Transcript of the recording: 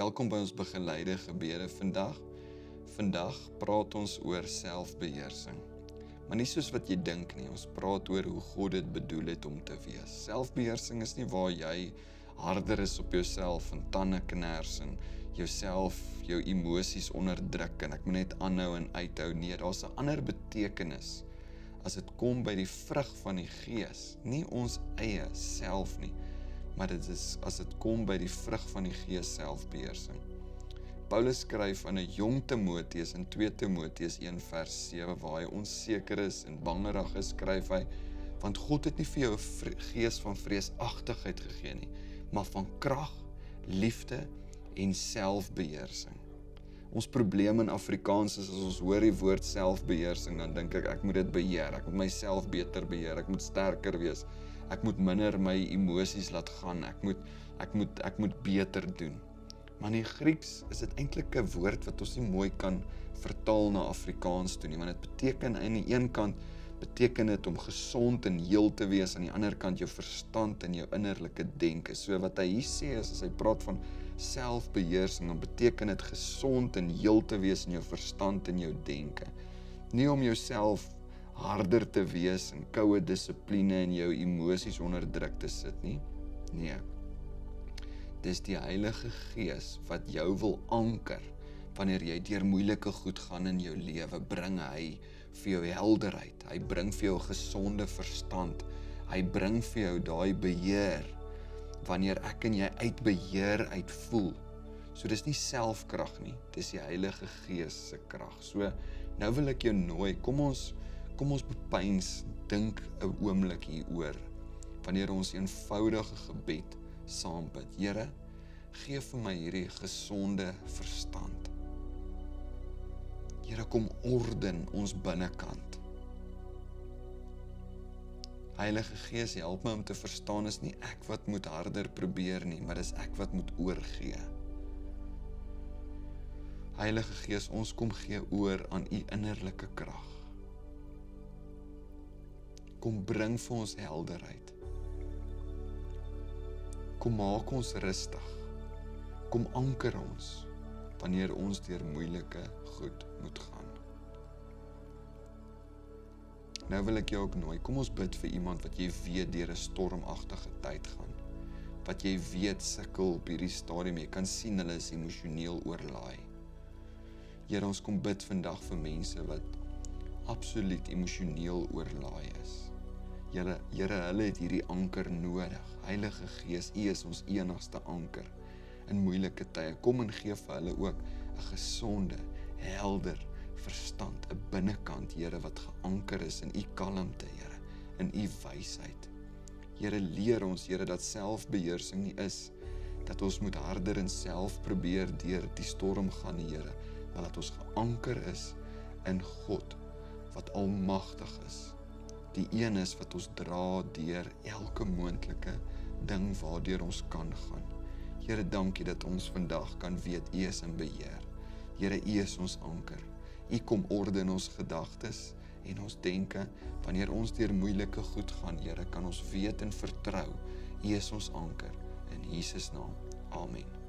Welkom by ons begeleide gebede vandag. Vandag praat ons oor selfbeheersing. Maar nie soos wat jy dink nie, ons praat oor hoe God dit bedoel het om te wees. Selfbeheersing is nie waar jy harder is op jouself en tande kners en jouself, jou emosies onderdruk en ek moet net aanhou en uithou. Nee, daar's 'n ander betekenis as dit kom by die vrug van die Gees, nie ons eie self nie, maar dit is as dit kom by die vrug van die Gees, selfbeheersing. Paulus skryf aan 'n jong Timoteus in 2 Timoteus 1 vers 7, waar hy onseker is en bangerig is, skryf hy, want God het nie vir jou 'n gees van vreesagtigheid gegee nie, maar van krag, liefde en selfbeheersing. Ons probleem in Afrikaans is, as ons hoor die woord selfbeheersing, dan dink ek moet dit beheer, ek moet myself beter beheer, ek moet sterker wees, ek moet minder my emosies laat gaan, ek moet beter doen. Maar in die Grieks is dit eintlik 'n woord wat ons nie mooi kan vertaal na Afrikaans toe nie, want dit beteken aan die een kant beteken dit om gesond en heel te wees, aan die ander kant jou verstand en jou innerlike denke. So wat hy hier sê is, as hy praat van selfbeheersing, dan beteken dit gesond en heel te wees in jou verstand en jou denke. Nie om jouself harder te wees en koue dissipline en jou emosies onder druk te sit nie. Nee. Dis die Heilige Gees wat jou wil anker. Wanneer jy deur moeilike goed gaan in jou lewe, bring hy vir jou helderheid. Hy bring vir jou gesonde verstand. Hy bring vir jou daai beheer. Wanneer ek en jy uit beheer uit voel. So dis nie selfkrag nie, dis die Heilige Gees se krag. So nou wil ek jou nooi, kom ons bepeins, dink 'n oomblik hieroor. Wanneer ons eenvoudige gebed saam bid. Here, gee vir my hierdie gesonde verstand. Here, kom orden ons binnekant. Heilige Gees, help my om te verstaan, is nie ek wat moet harder probeer nie, maar dis ek wat moet oorgee. Heilige Gees, ons kom gee oor aan u innerlike krag. Kom bring vir ons helderheid. Kom maak ons rustig. Kom anker ons, wanneer ons deur moeilike goed moet gaan. Nou wil ek jou ook nooi, kom ons bid vir iemand wat jy weet deur 'n stormagtige tyd gaan. Wat jy weet sukkel op hierdie stadium, jy kan sien hulle is emosioneel oorlaai. Here, ons kom bid vandag vir mense wat absoluut emosioneel oorlaai is. Here, hulle het hierdie anker nodig. Heilige Gees, U is ons enigste anker in moeilike tye. Kom en gee vir hulle ook 'n gesonde, helder verstand, 'n binnekant, Here, wat geanker is in U kalmte, Here, in U wysheid. Here, leer ons, Here, dat selfbeheersing nie is dat ons moet harder en self probeer deur die storm gaan, Here, maar dat ons geanker is in God wat almagtig is. Die een is wat ons dra deur elke moontlike ding waardeur ons kan gaan. Here, dankie dat ons vandag kan weet U is in beheer. Here, U is ons anker. U kom orde in ons gedagtes en ons denke. Wanneer ons deur moeilike goed gaan, Here, kan ons weet en vertrou. U is ons anker. In Jesus naam. Amen.